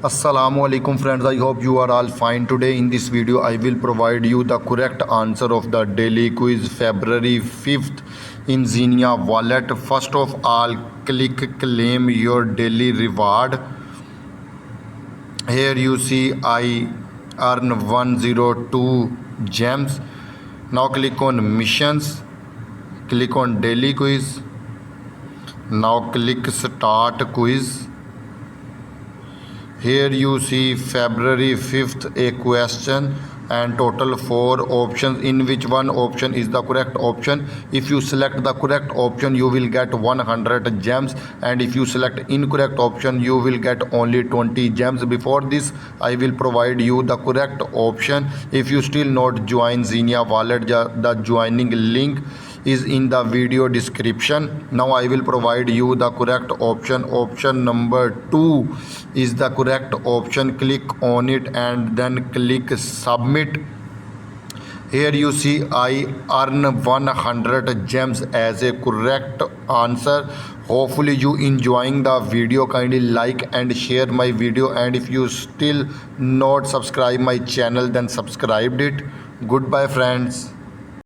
Assalamu alaikum friends, I hope you are all fine. Today in this video I will provide you the correct answer of the daily quiz February 5th in XENEA Wallet. First of all, click claim your daily reward. Here you see I earn 102 gems. Now click on missions, click on daily quiz. Now click start quiz. Here you see February 5th a question and total 4 options, in which one option is the correct option. If you select the correct option you will get 100 gems, and if you select incorrect option you will get only 20 gems. Before this I will provide you the correct option. If you still not join XENEA Wallet, the joining link is in the video description. Now I will provide you the correct option. Option number 2 is the correct option. Click on it and then click submit. Here you see I earn 100 gems as a correct answer. Hopefully you enjoying the video. Kindly like and share my video, and if you still not subscribe my channel then subscribe it. Goodbye friends.